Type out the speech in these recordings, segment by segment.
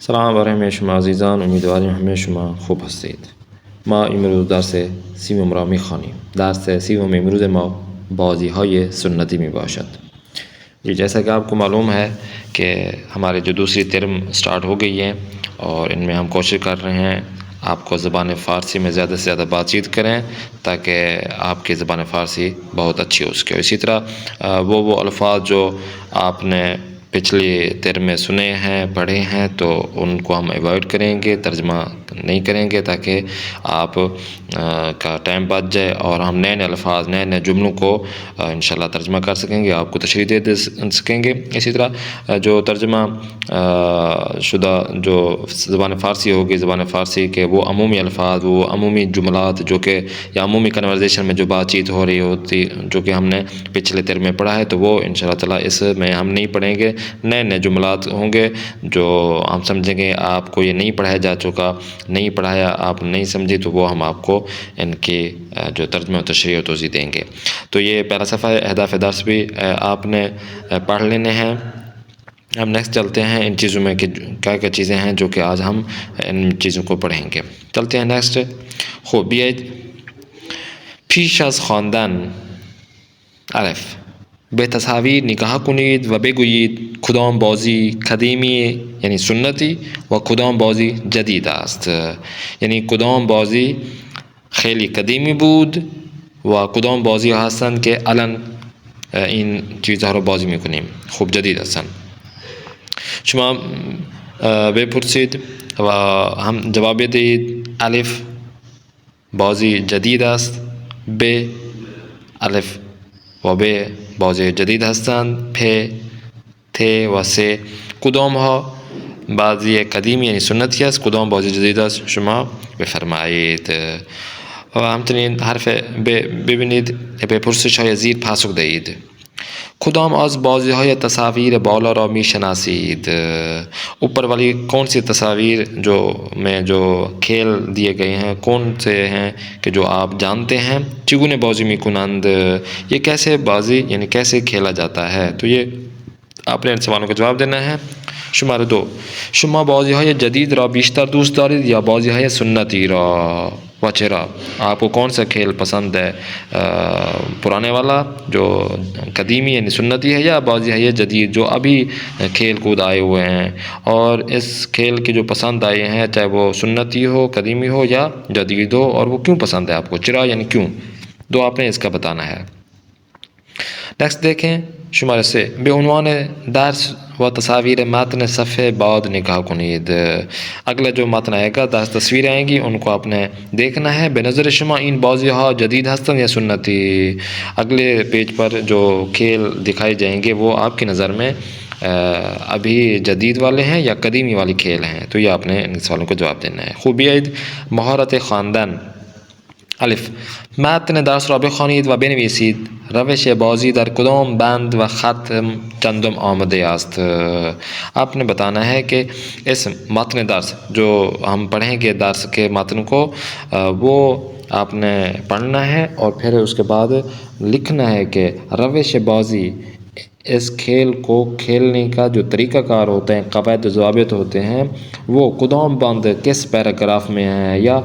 سلام برای شما عزیزان، امیدواریم همه شما خوب هستید. ما امروز درس سیوم را می‌خوانیم. درس سیوم امروز ما بازی های سنتی می باشد. جیسا کہ آپ کو معلوم ہے کہ ہمارے جو دوسری ترم سٹارٹ ہو گئی ہے اور ان میں ہم کوشش کر رہے ہیں آپ کو زبان فارسی میں زیادہ سے زیادہ بات چیت کریں تاکہ آپ کی زبان فارسی بہت اچھی ہو سکے. اسی طرح وہ الفاظ جو آپ نے پچھلی ترم میں سنے ہیں پڑھے ہیں تو ان کو ہم ایوائڈ کریں گے، ترجمہ نہیں کریں گے تاکہ آپ کا ٹائم بچ جائے اور ہم نئے الفاظ نئے جملوں کو انشاءاللہ ترجمہ کر سکیں گے، آپ کو تشریح دے سکیں گے. اسی طرح جو ترجمہ شدہ جو زبان فارسی ہوگی، زبان فارسی کے وہ عمومی الفاظ، وہ عمومی جملات جو کہ یا عمومی کنورزیشن میں جو بات چیت ہو رہی ہوتی جو کہ ہم نے پچھلے ترم میں پڑھا ہے، تو وہ انشاءاللہ تعالیٰ اس میں ہم نہیں پڑھیں گے. نئے جملات ہوں گے جو ہم سمجھیں گے آپ کو یہ نہیں پڑھایا جا چکا، نہیں پڑھایا، آپ نہیں سمجھے، تو وہ ہم آپ کو ان کی جو ترجمہ و تشریح و توضیح دیں گے. تو یہ پہلا صفحہ اہداف درس بھی آپ نے پڑھ لینے ہیں. ہم نیکسٹ چلتے ہیں ان چیزوں میں کہ کیا چیزیں ہیں جو کہ آج ہم ان چیزوں کو پڑھیں گے. چلتے ہیں نیکسٹ. خوب بیایید پیش از خواندن الف به تصاویر نگاه کنید و بگویید کدام بازی قدیمی یعنی سنتی و کدام بازی جدید است. یعنی کدام بازی خیلی قدیمی بود و کدام بازی هستند که الان این چیزها رو بازی میکنیم. خوب جدید هستند. شما بپرسید و هم جواب بدهید. الف بازی جدید است، ب الف و ب بازی جدید هستند، پ ت و س کدام ها بازی قدیمی یعنی سنتی است، کدام بازی جدید است شما بفرمایید. و همچنین حرف ب ببینید، به پرسش های زیر پاسخ دهید. کدام از بازی های تصاویر بالا را می شناسید؟ اوپر والی کون سی تصاویر جو کھیل دیے گئے ہیں کون سے ہیں کہ جو آپ جانتے ہیں؟ چگونه بازی می کنند، یہ کیسے بازی یعنی کیسے کھیلا جاتا ہے؟ تو یہ آپ نے ان سوالوں کا جواب دینا ہے. شماره 2 شما بازی های جدید را بیشتر دوست دارید یا بازی های سنتی را و چرا؟ آپ کو کون سا کھیل پسند ہے، پرانے والا جو قدیمی یعنی سنتی ہے یا بازی ہے جدید جو ابھی کھیل کود آئے ہوئے ہیں، اور اس کھیل کے جو پسند آئے ہیں چاہے وہ سنتی ہو، قدیمی ہو یا جدید ہو، اور وہ کیوں پسند ہے آپ کو؟ چرا یعنی کیوں، دو آپ نے اس کا بتانا ہے. نیکسٹ دیکھیں شماره 3 به عنوان درس و تصاویر متن صفحه بعد نگاه کنید. اگلا جو متن آئے گا تصویر آئیں گی ان کو آپ نے دیکھنا ہے. به نظر شما این بازی ها جدید هستند یا سنتی؟ اگلے پیج پر جو کھیل دکھائے جائیں گے وہ آپ کی نظر میں ابھی جدید والے ہیں یا قدیمی والی کھیل ہیں؟ تو یہ آپ نے ان سوالوں کو جواب دینا ہے. خوب بیایید مهارت خواندن الف متن درس را بخوانید و بنویسید روش بازی در کدام بند و خط چندم آمده است. آپ نے بتانا ہے کہ اس متن درس جو ہم پڑھیں گے درس کے متن کو وہ آپ نے پڑھنا ہے اور پھر اس کے بعد لکھنا ہے کہ روش بازی اس کھیل کو کھیلنے کا جو طریقہ کار ہوتے ہیں، قواعد و ضوابط ہوتے ہیں، وہ کدام بند کس پیراگراف میں ہیں یا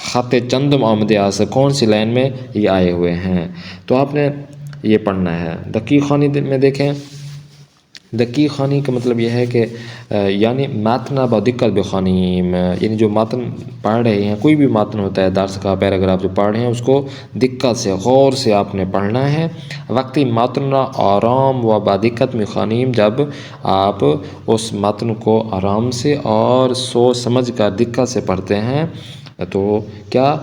خط چندم آمده است کون سی لائن میں یہ آئے ہوئے ہیں. تو آپ نے یہ پڑھنا ہے. دقیق خوانی میں دیکھیں، دقیق خوانی کا مطلب یہ ہے کہ یعنی متن با دقت بخوانیم، یعنی جو متن پڑھ رہے ہیں کوئی بھی متن ہوتا ہے درس کا پیراگراف جو پڑھ رہے ہیں اس کو دقت سے غور سے آپ نے پڑھنا ہے. وقتی متن را آرام و با دقت میخوانیم، جب آپ اس متن کو آرام سے اور سوچ سمجھ کر دقت سے پڑھتے ہیں تو کیا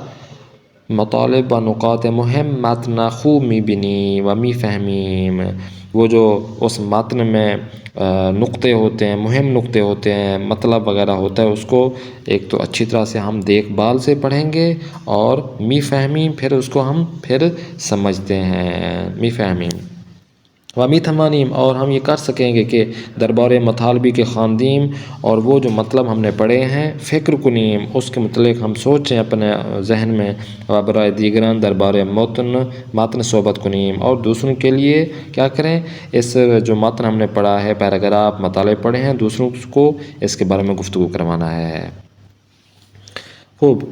مطالب و نقاط مهم متن خوب میبینی و میفهمیم. وہ جو اس متن میں نقطے ہوتے ہیں، مہم نقطے ہوتے ہیں، مطلب وغیرہ ہوتا ہے، اس کو ایک تو اچھی طرح سے ہم دیکھ بھال سے پڑھیں گے اور میفهمیم پھر اس کو ہم پھر سمجھتے ہیں. میفهمیم ومی تھمانیم، اور ہم یہ کر سکیں گے کہ دربار مطالبی کے خواندیم اور وہ جو مطلب ہم نے پڑھے ہیں فکر کنیم، اس کے متعلق ہم سوچیں اپنے ذہن میں، و برائے دیگران دربار متن صحبت کنیم، اور دوسروں کے لیے کیا کریں، اس جو متن ہم نے پڑھا ہے، پیراگراف مطالعے پڑھے ہیں، دوسروں کو اس کے بارے میں گفتگو کروانا ہے۔ خوب،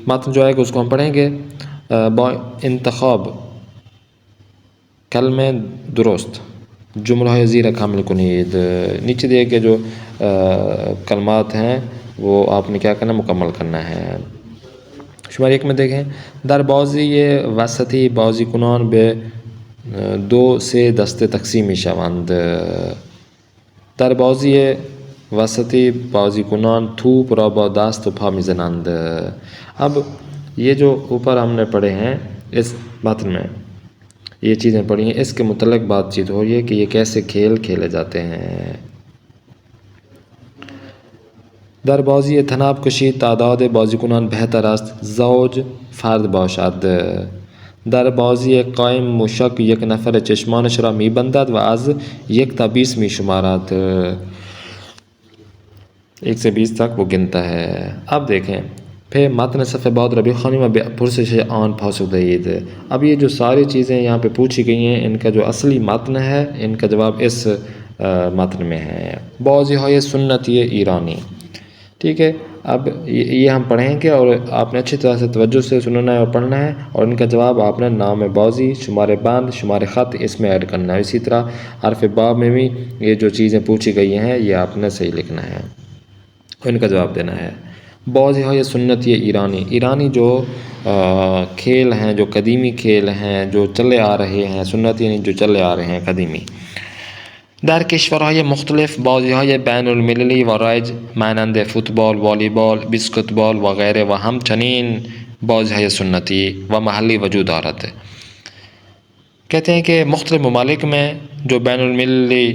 متن جو ہے کہ اس کو ہم پڑھیں گے با انتخاب کلمہ درست، جملہ زیر کامل کنید۔ نیچے دیے کہ جو کلمات ہیں وہ آپ نے کیا کرنا، مکمل کرنا ہے۔ شمار 1 میں دیکھیں، در بازی وسطی بازی کنان به 2 سے دسته تقسیم شوند۔ در بازی وسطی بازی کنان توپ را با دست و پا میزنند۔ اب یہ جو اوپر ہم نے پڑھے ہیں اس متن میں یہ چیزیں پڑھی ہیں، اس کے متعلق بات چیت ہو رہی ہے کہ یہ کیسے کھیل کھیلے جاتے ہیں۔ در بازی تناب کشی تعداد بازیکنان بہتر است، زوج فرد باشد. در بازی قائم مشک یک نفر چشمانش را میبندد و از 1 تا 20 میشمارد. 1 سے 20 تک وہ گنتا ہے۔ اب دیکھیں پھر متن صفحہ بعد ربیع خانی میں پرسش آن پاسخ دہید۔ اب یہ جو ساری چیزیں یہاں پہ پوچھی گئی ہیں ان کا جو اصلی متن ہے ان کا جواب اس متن میں ہے۔ بازی های سنتی ایرانی، ٹھیک ہے۔ اب یہ ہم پڑھیں گے اور آپ نے اچھی طرح سے توجہ سے سننا ہے اور پڑھنا ہے، اور ان کا جواب آپ نے نام بازی، شمار بند، شمار خط اس میں ایڈ کرنا ہے۔ اسی طرح حرف باب میں بھی یہ جو چیزیں پوچھی گئی ہیں یہ آپ نے صحیح لکھنا ہے، ان کا جواب دینا ہے۔ بازی های سنتی ایرانی، ایرانی جو کھیل ہیں، جو قدیمی کھیل ہیں، جو چلے آ رہے ہیں، سنتی یعنی جو چلے آ رہے ہیں قدیمی۔ در کشورهای مختلف بازی‌های بین‌المللی و رایج مانند فوتبال، والیبال، بسکتبال و غیره و همچنین بازی‌های سنتی و محلی وجود دارد۔ کہتے ہیں کہ مختلف ممالک میں جو بین المللی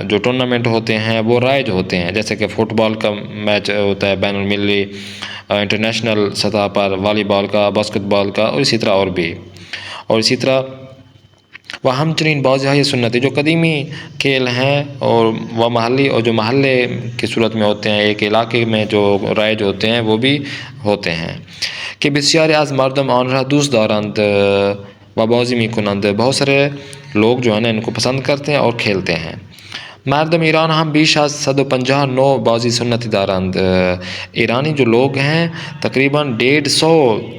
جو ٹورنامنٹ ہوتے ہیں وہ رائج ہوتے ہیں، جیسے کہ فٹ بال کا میچ ہوتا ہے بین المللی انٹرنیشنل سطح پر، والی بال کا، باسکٹ بال کا، اور اسی طرح اور بھی، اور اسی طرح وہ ہمچنین بازی‌های سنتی جو قدیمی کھیل ہیں اور وہ محلی، اور جو محلے کی صورت میں ہوتے ہیں، ایک علاقے میں جو رائج ہوتے ہیں وہ بھی ہوتے ہیں کہ بسیاری از مردم آن را دوست دارند و بازی میکنند، بہت سارے لوگ جو ہیں نا ان کو پسند کرتے ہیں اور کھیلتے ہیں۔ مردم ایران ہم بیش از 159 بازی سنتی دارند، ایرانی جو لوگ ہیں تقریباً 150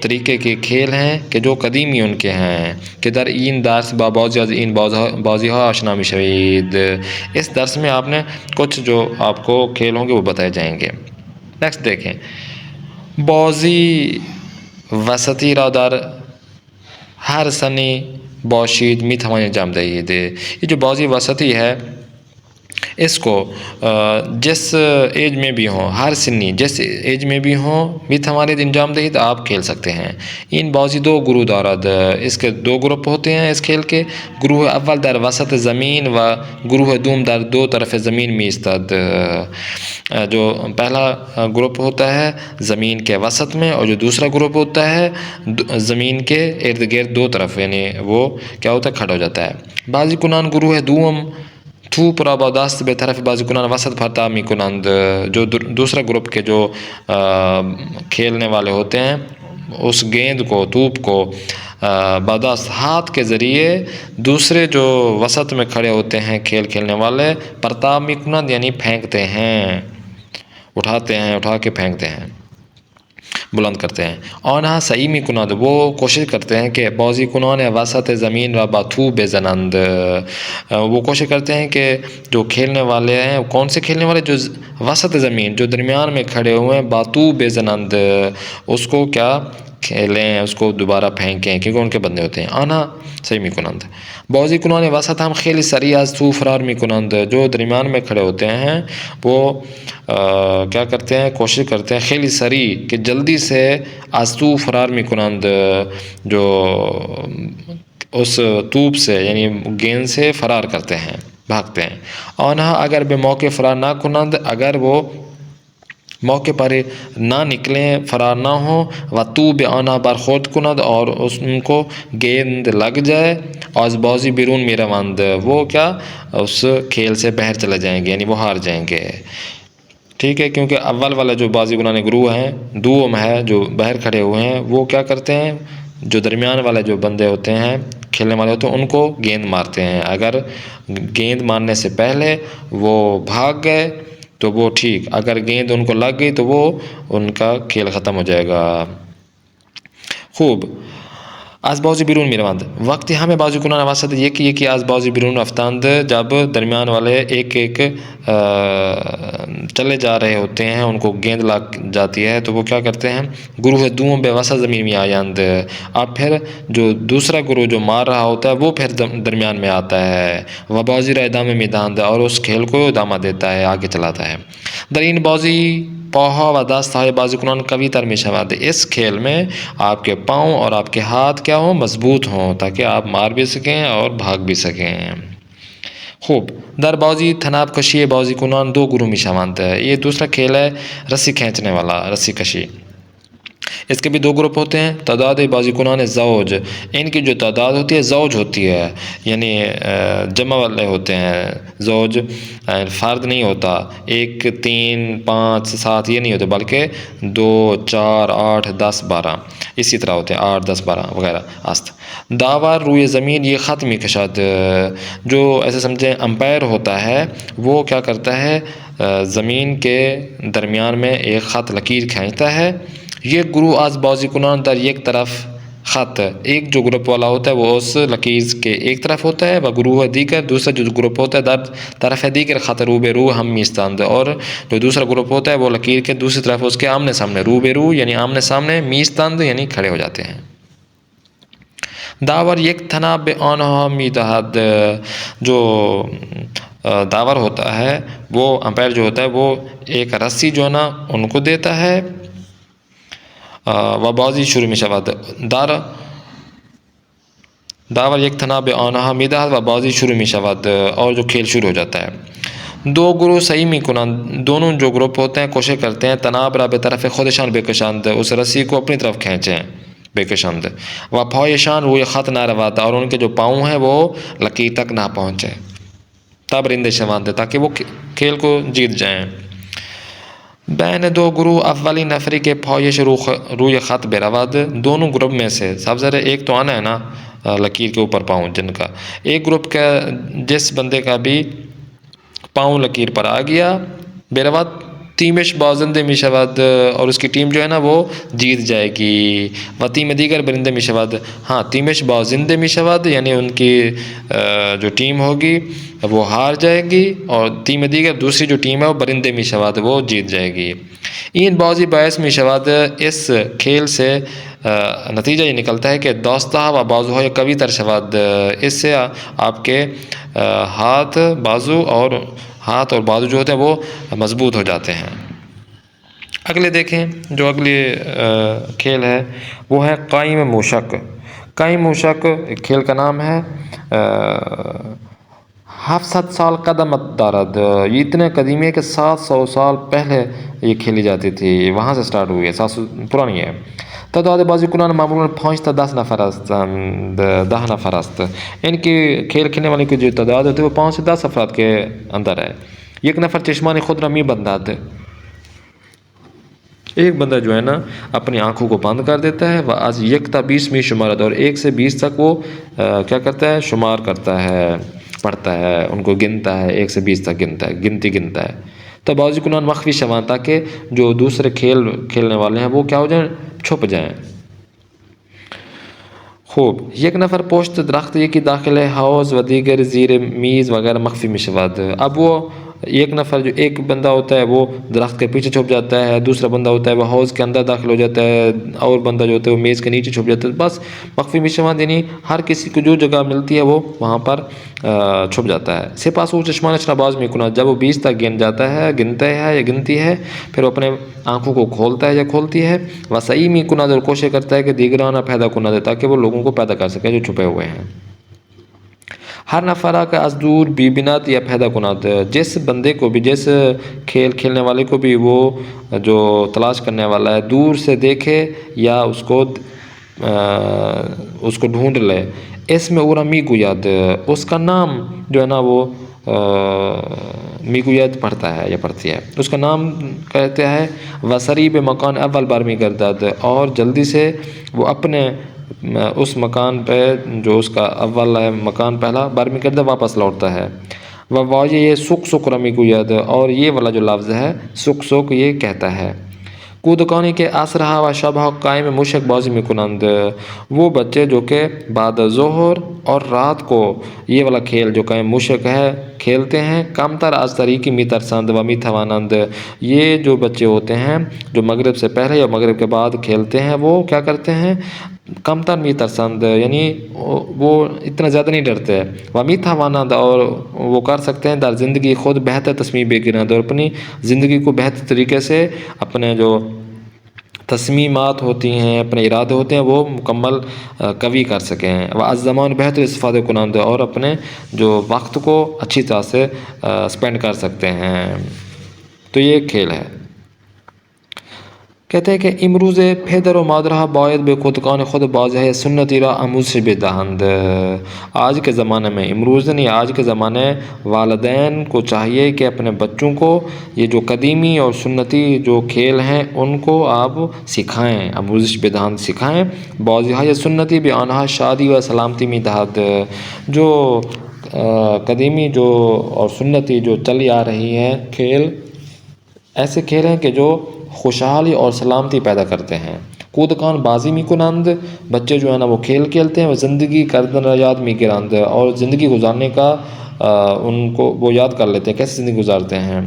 طریقے کے کھیل ہیں کہ جو قدیمی ان کے ہیں کہ در این درس با بازی از این بازی ها آشنا میشوید۔ اس درس میں آپ نے کچھ جو آپ کو کھیل ہوں گے وہ بتائے جائیں گے۔ نیکسٹ دیکھیں، بازی وسطی را در ہر سنی باشید میتوانید انجام دهید۔ یہ جو بازی وسطی ہے اس کو جس ایج میں بھی ہوں، ہر سنی جس ایج میں بھی ہوں میتوانید انجام دهید، آپ کھیل سکتے ہیں۔ این بازی 2 گروہ دارد، اس کے 2 گروپ ہوتے ہیں اس کھیل کے۔ گروہ اول در وسط زمین و گروہ دوم در 2 طرف زمین می ایستد۔ جو پہلا گروپ ہوتا ہے زمین کے وسط میں، اور جو دوسرا گروپ ہوتا ہے زمین کے ارد گرد 2 طرف، یعنی وہ کیا ہوتا ہے، کھڑا ہو جاتا ہے۔ بازی کنان گروہ دوم توپ را با دست به طرف بازی کنان وسط پرتاب می کنند، جو دوسرا گروپ کے جو کھیلنے والے ہوتے ہیں اس گیند کو، توپ کو بادست ہاتھ کے ذریعے دوسرے جو وسط میں کھڑے ہوتے ہیں کھیل کھیلنے والے پرتاب می کنند یعنی پھینکتے ہیں، اٹھاتے ہیں، اٹھا کے پھینکتے ہیں، بلند کرتے ہیں۔ آنها سعی میکنند، وہ کوشش کرتے ہیں کہ بازی کنان وسط زمین را با توپ بزنند، وہ کوشش کرتے ہیں کہ جو کھیلنے والے ہیں، کون سے کھیلنے والے، جو وسط زمین جو درمیان میں کھڑے ہوئے ہیں، با توپ بزنند، اس کو کیا کھیلیں، اس کو دوبارہ پھینکیں کیونکہ ان کے بندے ہوتے ہیں۔ آنها سعی میکنند، بازی کنان وسط هم خیلی سریع از توپ فرار میکنند، جو درمیان میں کھڑے ہوتے ہیں وہ کیا کرتے ہیں، کوشش کرتے ہیں خیلی سریع کہ جلدی سے از توپ فرار میکنند، جو اس توپ سے یعنی گیند سے فرار کرتے ہیں، بھاگتے ہیں۔ آنها اگر به موقع فرار نہ کنند، اگر وہ موقع پر نہ نکلیں، فرار نہ ہوں، و تو بے آنہا برخورد کند، اور ان کو گیند لگ جائے، آز بازی بیرون می روند، وہ کیا اس کھیل سے باہر چلے جائیں گے، یعنی وہ ہار جائیں گے. ٹھیک ہے، کیونکہ اول والا جو بازی گنانے گروہ ہیں، دوم ہے جو باہر کھڑے ہوئے ہیں، وہ کیا کرتے ہیں، جو درمیان والے جو بندے ہوتے ہیں کھیلنے والے ہوتے ہیں ان کو گیند مارتے ہیں. اگر گیند مارنے سے پہلے وہ بھاگ گئے تو وہ ٹھیک، اگر گیند ان کو لگ گئی تو وہ ان کا کھیل ختم ہو جائے گا. خوب. از بازی بیرون می روند، وقتی ہمیں بازی کنان واسطے یہ کہ از بازی بیرون رفتند، جب درمیان والے ایک ایک چلے جا رہے ہوتے ہیں، ان کو گیند لگ جاتی ہے تو وہ کیا کرتے ہیں، گروہ دوم بے وسط زمین میں آیند، اب پھر جو دوسرا گروہ جو مار رہا ہوتا ہے وہ پھر درمیان میں آتا ہے، وہ بازی را ادامه میداند، اور اس کھیل کو ادامہ دیتا ہے، آگے چلاتا ہے. در این بازی پاها و دستهای بازیکنان قوی تر می شود، اس کھیل میں آپ کے پاؤں اور آپ کے ہاتھ کیا ہوں، مضبوط ہوں، تاکہ آپ مار بھی سکیں اور بھاگ بھی سکیں. خوب. در بازی تناب کشی بازیکنان دو گروہ می شوند، یہ دوسرا کھیل ہے رسی کھینچنے والا، رسی کشی. اس کے بھی دو گروپ ہوتے ہیں. تعداد بازیکنان زوج، ان کی جو تعداد ہوتی ہے زوج ہوتی ہے، یعنی جمع والے ہوتے ہیں. زوج فرد نہیں ہوتا، 1 3 5 7 یہ نہیں ہوتے، بلکہ 2 4 8 10 12 اسی طرح ہوتے ہیں، 8 10 12 وغیرہ است. داور روئے زمین یہ خط می کشد، جو ایسے سمجھیں امپائر ہوتا ہے وہ کیا کرتا ہے، زمین کے درمیان میں ایک خط لکیر کھینچتا ہے. یہ گروہ از بازیکنان در یک طرف خط، ایک جو گروپ والا ہوتا ہے وہ اس لکیر کے ایک طرف ہوتا ہے، و گروہ دیگر دوسرا جو گروپ ہوتا ہے در طرف دیگر خط رو بے رو ہم میستند، اور جو دوسرا گروپ ہوتا ہے وہ لکیر کے دوسری طرف اس کے آمنے سامنے، رو بے رو یعنی آمنے سامنے، میستند یعنی کھڑے ہو جاتے ہیں. داور یک تناب به آنها میدهد، جو داور ہوتا ہے وہ امپائر جو ہوتا ہے وہ ایک رسی جو ہے نا ان کو دیتا ہے، و بازی شروع می شود. داور یک تناب به آنها میدهد و بازی شروع می شود، اور جو کھیل شروع ہو جاتا ہے. دو گروہ صحیح می کنند، دونوں جو گروپ ہوتے ہیں کوشش کرتے ہیں تناب را به طرف خودشان بکشند، اس رسی کو اپنی طرف کھینچیں، بکشند. و پایشان روی خط نہ رود، اور ان کے جو پاؤں ہیں وہ لکیر تک نہ پہنچے، تب رندے شوند، تاکہ وہ کھیل کو جیت جائیں. بین دو گروہ اولی نفری کے پایش روی خط برود، دونوں گروپ میں سے سب سے ایک تو آنا ہے نا لکیر کے اوپر پاؤں جن کا، ایک گروپ کا جس بندے کا بھی پاؤں لکیر پر آ گیا، برود تیمش بازنده می شود، اور اس کی ٹیم جو ہے نا وہ جیت جائے گی. و تیم دیگر برنده می شود، ہاں تیمش بازنده می شود یعنی ان کی جو ٹیم ہوگی وہ ہار جائے گی، اور تیم دیگر دوسری جو ٹیم ہے وہ برنده می شود، وہ جیت جائے گی. این بازی باعث می شود، اس کھیل سے نتیجہ یہ نکلتا ہے کہ داستہ و بازوهای قوی تر شود، اس سے آپ کے ہاتھ اور بازو جو ہوتے ہیں وہ مضبوط ہو جاتے ہیں. اگلے دیکھیں جو اگلی کھیل ہے وہ ہے قائم موشک. قائم موشک ایک کھیل کا نام ہے. 700 سال قدمت دارد، یہ اتنے قدیمی ہے کہ 700 سال پہلے یہ کھیلی جاتی تھی، وہاں سے سٹارٹ ہوئی ہے، 700 پرانی ہے. تعداد بازیکنان معمولاً 5 تا 10 نفر است، 10 نفر است. ان کی کھیل کھیلنے والے کی جو تعداد ہوتی ہے وہ 5 سے 10 افراد کے اندر ہے. یک نفر چشمان خود را می بندد، ایک بندہ جو ہے نا اپنی آنکھوں کو بند کر دیتا ہے، وہ از 1 تا 20 میں شمارت، اور 1 سے 20 تک وہ کیا کرتا ہے، شمار کرتا ہے، پڑھتا ہے، ان کو گنتا ہے، 1 سے 20 تک گنتا ہے، گنتا ہے. تو بازیکنان مخفی شوند، تاکہ جو دوسرے کھیلنے والے ہیں وہ کیا ہو جائیں، چھپ جائیں. خوب. یک نفر پشت درخت یکی داخل حوض و دیگر زیر میز وغیرہ مخفی می شود. اب وہ ایک نفر جو ایک بندہ ہوتا ہے وہ درخت کے پیچھے چھپ جاتا ہے، دوسرا بندہ ہوتا ہے وہ حوض کے اندر داخل ہو جاتا ہے، اور بندہ جو ہوتا ہے وہ میز کے نیچے چھپ جاتا ہے. بس مخفی می شوند یعنی ہر کسی کو جو جگہ ملتی ہے وہ وہاں پر چھپ جاتا ہے. سپاس او چشمانش را باز می کند، جب وہ 20 تک گن جاتا ہے، گنتا ہے یا گنتی ہے، پھر وہ اپنے آنکھوں کو کھولتا ہے یا کھولتی ہے. و صحیح می کند، اور کوشش کرتا ہے کہ دیگرانہ پیدا کند، تاکہ وہ لوگوں کو پیدا کر سکے جو چھپے ہوئے ہیں. ہر نفرہ کا از دور بی بنات یا پیدا کنات، جس بندے کو بھی، جس کھیل کھیلنے والے کو بھی وہ جو تلاش کرنے والا ہے دور سے دیکھے یا اس کو ڈھونڈ لے، اس میں اورا میگو یاد، اس کا نام جو ہے نا وہ میگو یاد پڑھتا ہے یا پڑھتی ہے، اس کا نام کہتے ہیں وسریب مکان اول برمی گردد، اور جلدی سے وہ اپنے اس مکان پہ جو اس کا اول ہے مکان پہلا برمی گردد واپس لوٹتا ہے۔ وہ واجہ یہ سک رمی کو یاد، اور یہ والا جو لفظ ہے سک یہ کہتا ہے کودکانی کے اسرہا و شبہ قائم مشک بازی میں کنند، وہ بچے جو کہ بعد ظہر اور رات کو یہ والا کھیل جو قائم مشک ہے کھیلتے ہیں، کم تر از طریقی می ترسند و می توانند، یہ جو بچے ہوتے ہیں جو مغرب سے پہلے یا مغرب کے بعد کھیلتے ہیں وہ کیا کرتے ہیں، کم تر می ترسند یعنی وہ اتنا زیادہ نہیں ڈرتے، و می توانند اور وہ کر سکتے ہیں در زندگی خود بہتر تصمیم بگیرند، اور اپنی زندگی کو بہتر طریقے سے اپنے جو تصمیمات ہوتی ہیں، اپنے ارادے ہوتے ہیں وہ مکمل قوی کر سکیں، و از زمان بہتر استفادہ کنند، اور اپنے جو وقت کو اچھی طرح سے سپینڈ کر سکتے ہیں۔ تو یہ ایک کھیل ہے۔ کہتے ہیں کہ امروز پدر و مادرها باید به کودکان خود بازی سنتی را آموزش بدهند، آج کے زمانے میں، امروز نہیں آج کے زمانے والدین کو چاہیے کہ اپنے بچوں کو یہ جو قدیمی اور سنتی جو کھیل ہیں ان کو آپ سکھائیں، آموزش بدهند سکھائیں، بازی های سنتی به آنها شادی و سلامتی میدهد، جو قدیمی جو اور سنتی جو چلی آ رہی ہیں کھیل، ایسے کھیل ہیں کہ جو خوشحالی اور سلامتی پیدا کرتے ہیں۔ کودکان بازی می کنند، بچے جو ہے نا وہ کھیل کھیلتے ہیں، وہ زندگی کردن را یاد می گراند، اور زندگی گزارنے کا ان کو وہ یاد کر لیتے ہیں کیسے زندگی گزارتے ہیں۔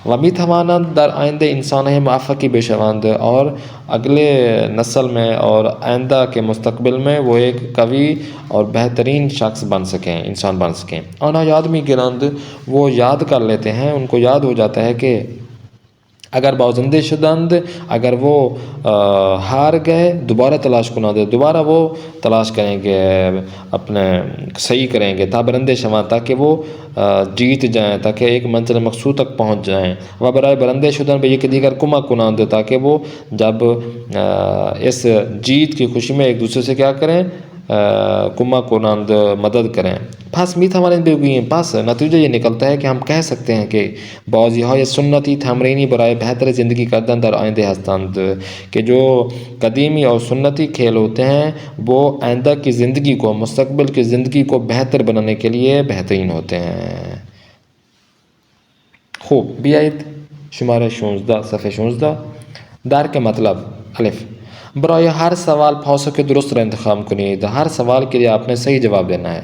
و می توانند در آئندہ انسان موفقی بشوند، اور اگلے نسل میں اور آئندہ کے مستقبل میں وہ ایک قوی اور بہترین شخص بن سکیں، انسان بن سکیں۔ آنها یاد می گراند، وہ یاد کر لیتے ہیں، ان کو یاد ہو جاتا ہے کہ اگر بازندے شدند، اگر وہ ہار گئے دوبارہ تلاش کنند، دوبارہ وہ تلاش کریں گے، اپنے صحیح کریں گے، تا برندے شوند تاکہ وہ جیت جائیں، تاکہ ایک منزل مقصود تک پہنچ جائیں، و برائے برندے شدن به یک دیگر کمک کنند، تاکہ وہ جب اس جیت کی خوشی میں ایک دوسرے سے کیا کریں، کمک کنند مدد کریں۔ پس می توانید بگوییم، پس نتیجہ یہ نکلتا ہے کہ ہم کہہ سکتے ہیں کہ بازی های سنتی تمرینی برائے بہتر زندگی کردن در آئندہ ہستند، کہ جو قدیمی اور سنتی کھیل ہوتے ہیں وہ آئندہ کی زندگی کو، مستقبل کی زندگی کو بہتر بنانے کے لیے بہترین ہوتے ہیں۔ خوب بیایید شمارہ 16 صفحہ 16 در کے مطلب الف برای ہر سوال پاسخ درست را انتخاب کنید، ہر سوال کے لیے آپ نے صحیح جواب دینا ہے۔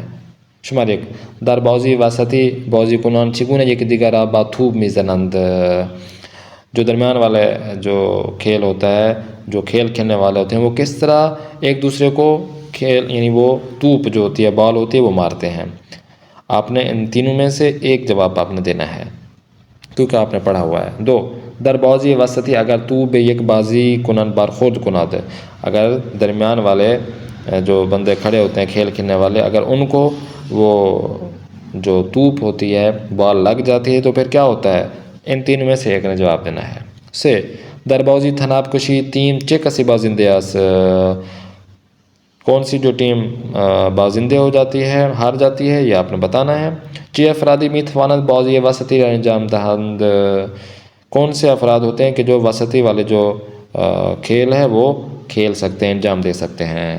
شمار 1 در بازی وسطی بازی کنان چگونه یک دیگر را با توپ میزنند، جو درمیان والے جو کھیل ہوتا ہے، جو کھیل کھیلنے والے ہوتے ہیں وہ کس طرح ایک دوسرے کو کھیل یعنی وہ توپ جو ہوتی ہے بال ہوتی ہے وہ مارتے ہیں۔ آپ نے ان تینوں میں سے ایک جواب آپ نے دینا ہے کیونکہ آپ نے پڑھا ہوا ہے۔ 2 در بازی وسطی اگر توپ یک بازی کنن برخورد کند، اگر درمیان والے جو بندے کھڑے ہوتے ہیں کھیل کھیلنے والے، اگر ان کو وہ جو توپ ہوتی ہے بال لگ جاتی ہے تو پھر کیا ہوتا ہے، ان تینوں میں سے ایک نے جواب دینا ہے۔ سے در بازی تناب کشی ٹیم چه کسی بازنده است، کون سی جو ٹیم بازندے ہو جاتی ہے، ہار جاتی ہے، یہ آپ نے بتانا ہے۔ چه افرادی می توانند بازی وسطی را انجام دهند، کون سے افراد ہوتے ہیں کہ جو وسطی والے جو کھیل ہے وہ کھیل سکتے ہیں، انجام دے سکتے ہیں۔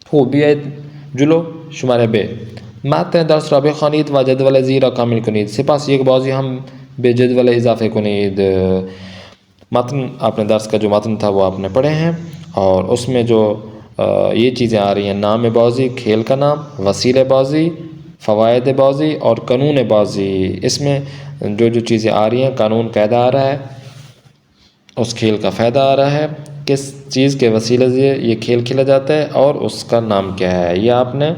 خوب بیایید جلو شماره ب متن درس را بخوانید و جدول زیر را کامل کنید، سپس یک بازی هم به جدول اضافه کنید۔ متن آپ نے درس کا جو متن تھا وہ آپ نے پڑھے ہیں، اور اس میں جو یہ چیزیں آ رہی ہیں، نام بازی، کھیل کا نام، وسیلے بازی، فوائد بازی اور قانون بازی، اس میں جو جو چیزیں آ رہی ہیں، قانون قاعدہ آ رہا ہے، اس کھیل کا فائدہ آ رہا ہے، کس چیز کے وسیلے سے یہ کھیل کھیلا جاتا ہے اور اس کا نام کیا ہے، یہ آپ نے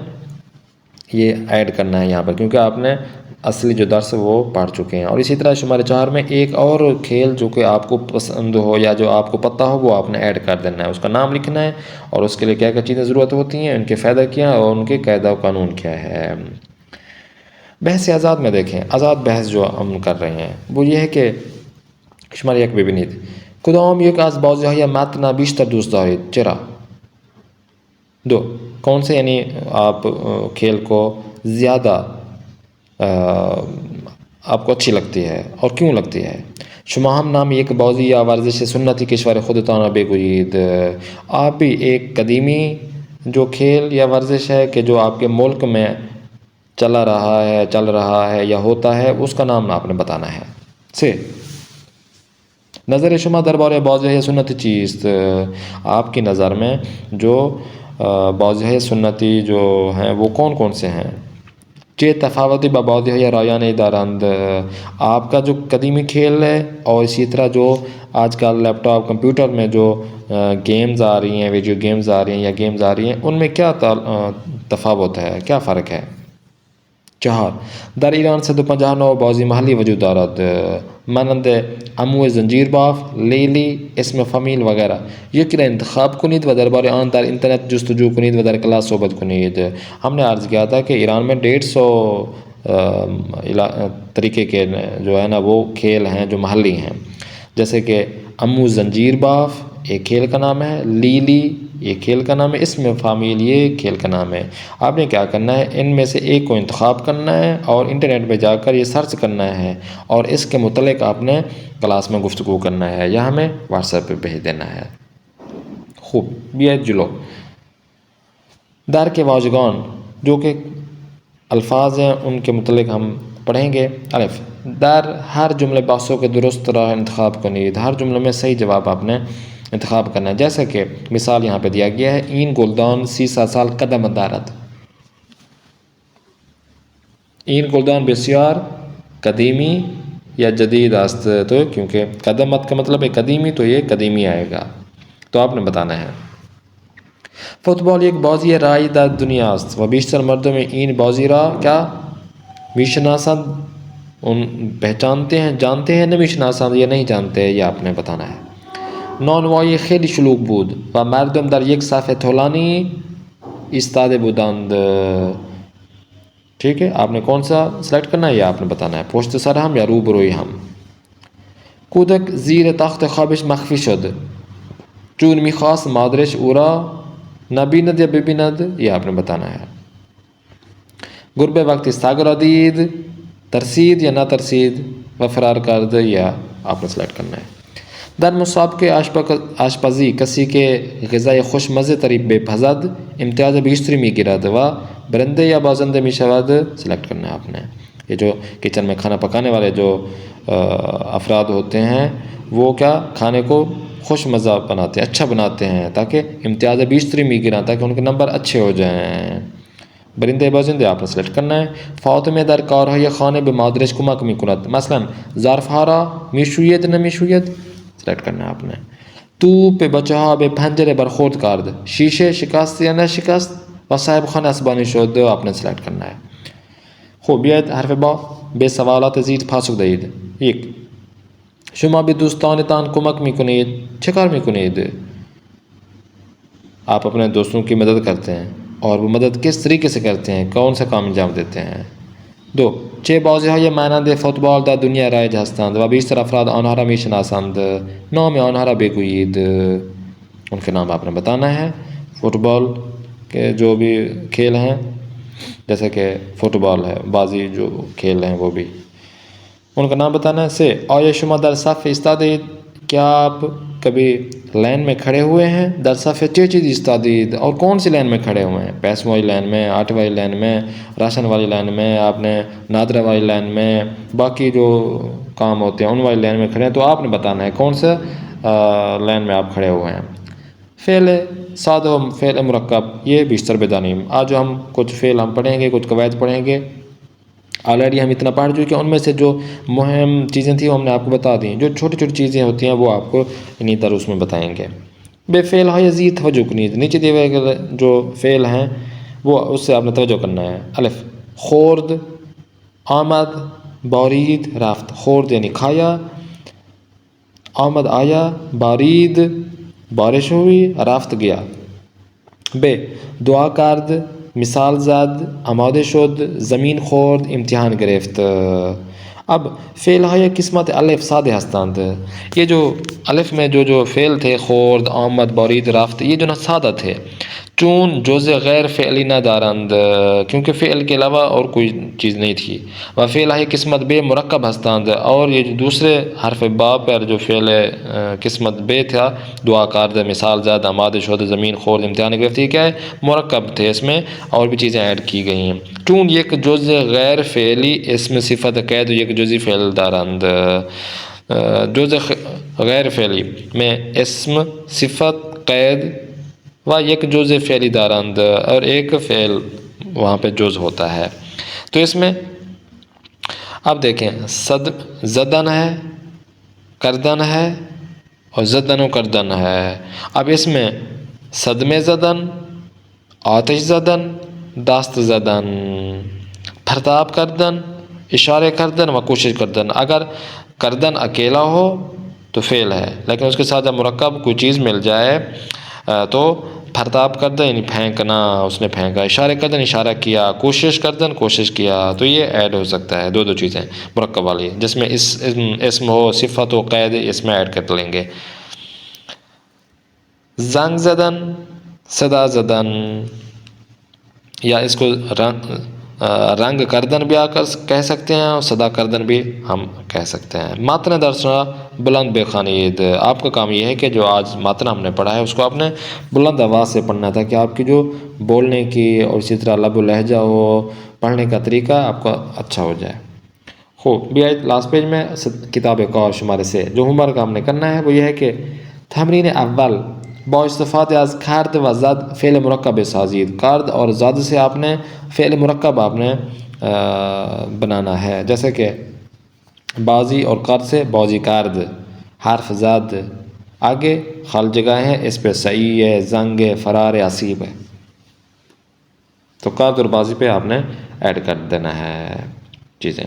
یہ ایڈ کرنا ہے یہاں پر، کیونکہ آپ نے اصلی جو درس وہ پڑھ چکے ہیں. اور اسی طرح شمارے 4 میں ایک اور کھیل جو کہ آپ کو پسند ہو یا جو آپ کو پتہ ہو وہ آپ نے ایڈ کر دینا ہے. اس کا نام لکھنا ہے اور اس کے لیے کیا کیا چیزیں ضرورت ہوتی ہیں, ان کے فائدہ کیا اور ان کے قاعدہ و قانون کیا ہے. بحث آزاد میں دیکھیں, آزاد بحث جو ہم کر رہے ہیں وہ یہ ہے کہ شماره یک ببینید کدام یک از بازی‌های متن بیشتر دوست دارید چرا؟ 2 کون سے یعنی آپ کھیل کو زیادہ آپ کو اچھی لگتی ہے اور کیوں لگتی ہے؟ شما هم نام یک بازی یا ورزش سنتی کشور خودتان را بگویید. آپ بھی ایک قدیمی جو کھیل یا ورزش ہے کہ جو آپ کے ملک میں چل رہا ہے یا ہوتا ہے اس کا نام آپ نے بتانا ہے. 3 نظر شما درباره بازی‌های سنتی چیست؟ آپ کی نظر میں جو بازی‌های سنتی جو ہیں وہ کون کون سے ہیں؟ چه تفاوتی با بازی‌های رایانه دارند؟ آپ کا جو قدیمی کھیل ہے اور اسی طرح جو آج کل لیپ ٹاپ کمپیوٹر میں جو گیمز آ رہی ہیں, ویڈیو گیمز آ رہی ہیں یا گیمز آ رہی ہیں, ان میں کیا تفاوت ہے, کیا فرق ہے؟ 4 در ایران 159 بازی محلی وجود دارد مانند عمو زنجیر باف, لیلی, اسم فامیل وغیرہ. یکی را انتخاب کنید و درباره آن در اینترنت جستجو کنید و در کلاس صحبت کنید. ہم نے عرض کیا تھا کہ ایران میں 150 طریقے کے جو ہے نا وہ کھیل ہیں جو محلی ہیں, جیسے کہ عمو زنجیر باف ایک کھیل کا نام ہے, لیلی یہ کھیل کا نام ہے, اس میں فامیل یہ کھیل کا نام ہے. آپ نے کیا کرنا ہے, ان میں سے ایک کو انتخاب کرنا ہے اور انٹرنیٹ پہ جا کر یہ سرچ کرنا ہے اور اس کے متعلق آپ نے کلاس میں گفتگو کرنا ہے یا ہمیں واٹس ایپ پہ بھیج دینا ہے. خوب بیاید جلو. در کے واژگان جو کہ الفاظ ہیں ان کے متعلق ہم پڑھیں گے. الف در ہر جملے بحثوں کے درست راہ انتخاب کنید. ہر جملے میں صحیح جواب آپ نے انتخاب کرنا ہے. جیسے کہ مثال یہاں پہ دیا گیا ہے, این گلدان 300 سال قدم دارد. این گلدان بسیار قدیمی یا جدید است, تو کیونکہ قدمت کا مطلب ہے قدیمی تو یہ قدیمی آئے گا, تو آپ نے بتانا ہے. فوتبال یک بازی رایج در دنیا است و بیشتر مردم این بازی را کیا میشناسند, ان پہچانتے ہیں, جانتے ہیں, نمیشناسند یا نہیں جانتے, یہ آپ نے بتانا ہے. نانوایی خیلی شلوغ بود و مردم در یک صف طولانی ایستاده بودند. ٹھیک ہے, آپ نے کون سا سلیکٹ کرنا ہے یہ آپ نے بتانا ہے, پشت سر ہم یا روبروی ہم. کودک زیر تخت خوابش مخفی شد چون میخواست مادرش او را نبیند یا ببیند, یہ آپ نے بتانا ہے. گربه وقتی سگ را دید ترسید یا نہ ترسید و فرار کرد, یا آپ نے سلیکٹ کرنا ہے. در مسابقه آشپزی کسی که غذای خوشمزه تری بپزد امتیاز بیشتری میگیرد و برنده یا بازنده میشود, سلیکٹ کرنا ہے آپ نے. یہ جو کچن میں کھانا پکانے والے جو افراد ہوتے ہیں وہ کیا کھانے کو خوش مزہ بناتے ہیں, اچھا بناتے ہیں تاکہ امتیاز بیشتری میگیرن, تاکہ ان کے نمبر اچھے ہو جائیں. برنده بازنده آپ نے سلیکٹ کرنا ہے. فاطمه در کارهای خانه به مادرش کمک میکند مثلا ظرفها را میشوید نمیشوید, سلیکٹ کرنا ہے آپ نے. توپ بچه ها به پنجره برخورد کرد شیشه شکست یا نشکست و صاحب خانه عصبانی شد, آپ نے سلیکٹ کرنا ہے. خوب بیاید حرف با به سوالات زیر پاسخ دهید. 1 شما به دوستانتان کمک میکنید, چه کار میکنید؟ آپ اپنے دوستوں کی مدد کرتے ہیں اور وہ مدد کس طریقے سے کرتے ہیں, کون سا کام انجام دیتے ہیں. 2 چه بازی‌های مانند فوتبال در دنیا رایج هستند و بیشتر افراد آنها را میشناسند, نام آنها را بگویید. ان کے نام آپ نے بتانا ہے. فوٹبال کے جو بھی کھیل ہیں جیسے کہ فوٹبال ہے, بازی جو کھیل ہیں وہ بھی ان کا نام بتانا ہے. سے آیا شما در صف ایستادید, کیا آپ کبھی لائن میں کھڑے ہوئے ہیں؟ در صف چه چیز ایستادید, اور کون سی لائن میں کھڑے ہوئے ہیں؟ پیسوں والی لائن میں, آٹے والی لائن میں, راشن والی لائن میں, آپ نے نادرہ والی لائن میں, باقی جو کام ہوتے ہیں ان والی لائن میں کھڑے ہیں, تو آپ نے بتانا ہے کون سا لائن میں آپ کھڑے ہوئے ہیں. فعل سادہ و فعل مرکب یہ بیشتر بدانیم. آج جو ہم کچھ فعل ہم پڑھیں گے, کچھ قواعد پڑھیں گے, آلریڈی ہم اتنا پڑھ چکے ہیں, ان میں سے جو مہم چیزیں تھیں وہ ہم نے آپ کو بتا دیں, جو چھوٹی چھوٹی چیزیں ہوتی ہیں وہ آپ کو انہی دروس میں بتائیں گے. بے فعل های زیر توجہ کنید, نیچے دیے ہوئے جو فعل ہیں وہ اس سے آپ نے توجہ کرنا ہے. الف خورد آمد بارید رفت، خورد یعنی کھایا، آمد آیا، بارید بارش ہوئی، رفت گیا. ب دعا کرد، مثال زد، آماده شد، زمین خورد، امتحان گرفت. اب فعل های قسمت الف ساده هستند. یہ جو الف میں جو فعل تھے خورد، آمد، بارید، رفت، یہ جو نا سادہ تھے، چون جزء غیر فعلی نہ دارند، کیونکہ فعل کے علاوہ اور کوئی چیز نہیں تھی. و فعل های قسمت ب مرکب ہستند، اور یہ جو دوسرے حرف با پر جو فعل قسمت ب تھا، دعا کرد، مثال زد، آماده شد، زمین خورد، امتحان گرفت، یہ کیا ہے؟ مرکب تھے، اس میں اور بھی چیزیں ایڈ کی گئی ہیں. چون یک جزء غیر فعلی اسم صفت قید یک جزئی فعل دارند. جزء غیر فعلی میں اسم صفت قید و یک جزء فعلی دارند، اور ایک فعل وہاں پہ جز ہوتا ہے. تو اس میں اب دیکھیں، زدن ہے، کردن ہے، اور زدن و کردن ہے. اب اس میں صدمے زدن، آتش زدن، داست زدن، پرتاب کردن، اشارے کردن و کوشش کردن. اگر کردن اکیلا ہو تو فعل ہے، لیکن اس کے ساتھ جب مرکب کوئی چیز مل جائے تو پرتاب کردن یعنی پھینکنا، اس نے پھینکا، اشارے کردن اشارہ کیا، کوشش کردن کوشش کیا، تو یہ ایڈ ہو سکتا ہے. دو چیزیں مرکب والی، جس میں اسم ہو، صفت و قید، اس میں ایڈ کر لیں گے. زنگ زدن، صدا زدن، یا اس کو رنگ کردن بھی کہہ سکتے ہیں، اور صدا کردن بھی ہم کہہ سکتے ہیں. ماتن درسنا بلند بے خوانید. آپ کا کام یہ ہے کہ جو آج ماتن ہم نے پڑھا ہے اس کو آپ نے بلند آواز سے پڑھنا تھا، کہ آپ کی جو بولنے کی اور اسی طرح لب و لہجہ ہو، پڑھنے کا طریقہ آپ کا اچھا ہو جائے. خوب بھی لاسٹ پیج میں کتاب کار شمارے سے جو ہوم ورک ہم نے کرنا ہے وہ یہ ہے کہ تمرین اول با استفاده از کرد و زد فعل مرکب سازید. کرد اور زد سے آپ نے فعل مرکب آپ نے بنانا ہے، جیسے کہ بازی اور کرد سے بازی کرد، حرف زد، آگے خال جگہ ہے، اس پہ صحیح ہے، زنگ ہے، فرار ہے، اسیب ہے. تو کرد اور بازی پہ آپ نے ایڈ کر دینا ہے چیزیں.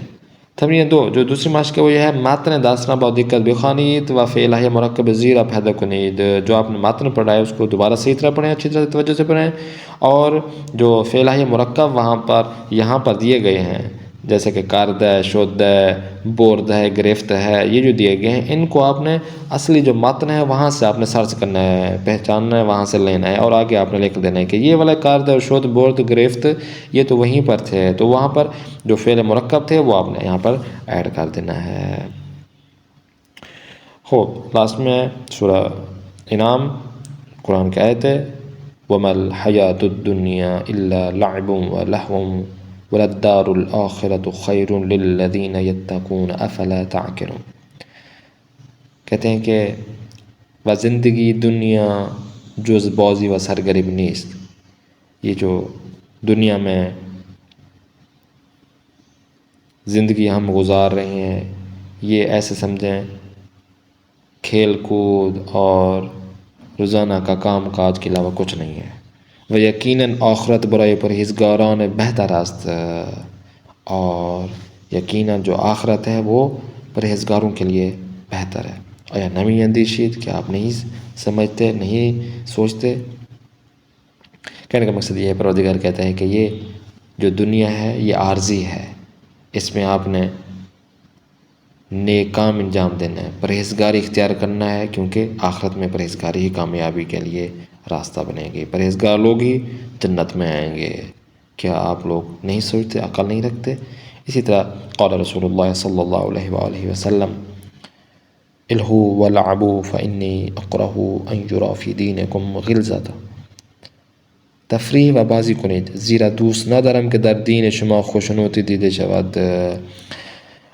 تمرین 2 جو دوسری مشق ہے وہ یہ ہے متن داستان با دقت بخوانید و فعل های مرکب زیرا پیدا کنید. جو آپ نے متن پڑھا ہے اس کو دوبارہ صحیح طرح پڑھیں، اچھی طرح توجہ سے پڑھیں، اور جو فعل های مرکب وہاں پر یہاں پر دیے گئے ہیں، جیسے کہ کرد ہے، شد ہے، برد ہے، گرفت ہے، یہ جو دیے گئے ہیں ان کو آپ نے اصلی جو متن ہے وہاں سے آپ نے سرچ کرنا ہے، پہچاننا ہے، وہاں سے لینا ہے، اور آگے آپ نے لکھ دینا ہے کہ یہ والا کرد اور شد، برد، گرفت یہ تو وہیں پر تھے، تو وہاں پر جو فعل مرکب تھے وہ آپ نے یہاں پر ایڈ کر دینا ہے. خوب لاسٹ میں سورہ انعام قرآن کی آیت ہے وَمَا الْحَيَاةُ الدُّنْيَا إِلَّا لَعِبٌ وَلَهْوٌ وَلَلدَّارُ الْآخِرَةُ خَيْرٌ لِلَّذِينَ يَتَّقُونَ أَفَلَا تَعْقِلُونَ. کہتے ہیں کہ و زندگی دنیا جز بازی و سرگرم نیست. یہ جو دنیا میں زندگی ہم گزار رہے ہیں یہ ایسے سمجھیں کھیل کود اور روزانہ کا کام کاج کے علاوہ کچھ نہیں ہے. وہ یقیناً آخرت برائے پرہیزگاران بہتر است. اور یقیناً جو آخرت ہے وہ پرہیزگاروں کے لیے بہتر ہے. آیا نمی اندیشید، کیا آپ نہیں سمجھتے، نہیں سوچتے؟ کہنے کا مقصد یہ ہے پروردگار کہتا ہے کہ یہ جو دنیا ہے یہ عارضی ہے، اس میں آپ نے نیک کام انجام دینا ہے، پرہیزگاری اختیار کرنا ہے، کیونکہ آخرت میں پرہیزگاری ہی کامیابی کے لیے راستہ بنے گی، پرہیزگار لوگ ہی جنت میں آئیں گے. کیا آپ لوگ نہیں سوچتے، عقل نہیں رکھتے؟ اسی طرح قال رسول اللہ صلی اللہ علیہ وآلہ وسلم الہو ولعبو فانی اکرہ ان یری فی دینکم غلظة. تفریح و بازی کنید زیرا دوست ندارم که در دین شما خشونتی دیده شود.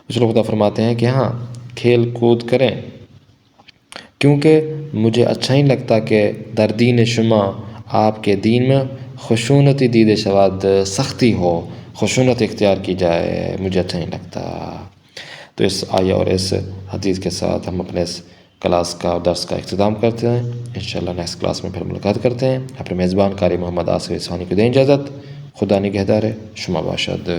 رسول خدا فرماتے ہیں کہ ہاں کھیل کود کریں، کیونکہ مجھے اچھا نہیں لگتا کہ در دین شما آپ کے دین میں خشونتی دیده شود، سختی ہو، خشونت اختیار کی جائے، مجھے اچھا نہیں لگتا. تو اس آیہ اور اس حدیث کے ساتھ ہم اپنے اس کلاس کا درس کا اختتام کرتے ہیں. انشاءاللہ نیکسٹ کلاس میں پھر ملاقات کرتے ہیں. اپنے میزبان قاری محمد آصف اصفہانی کو دیں اجازت. خدا نگہدار. شما باشد.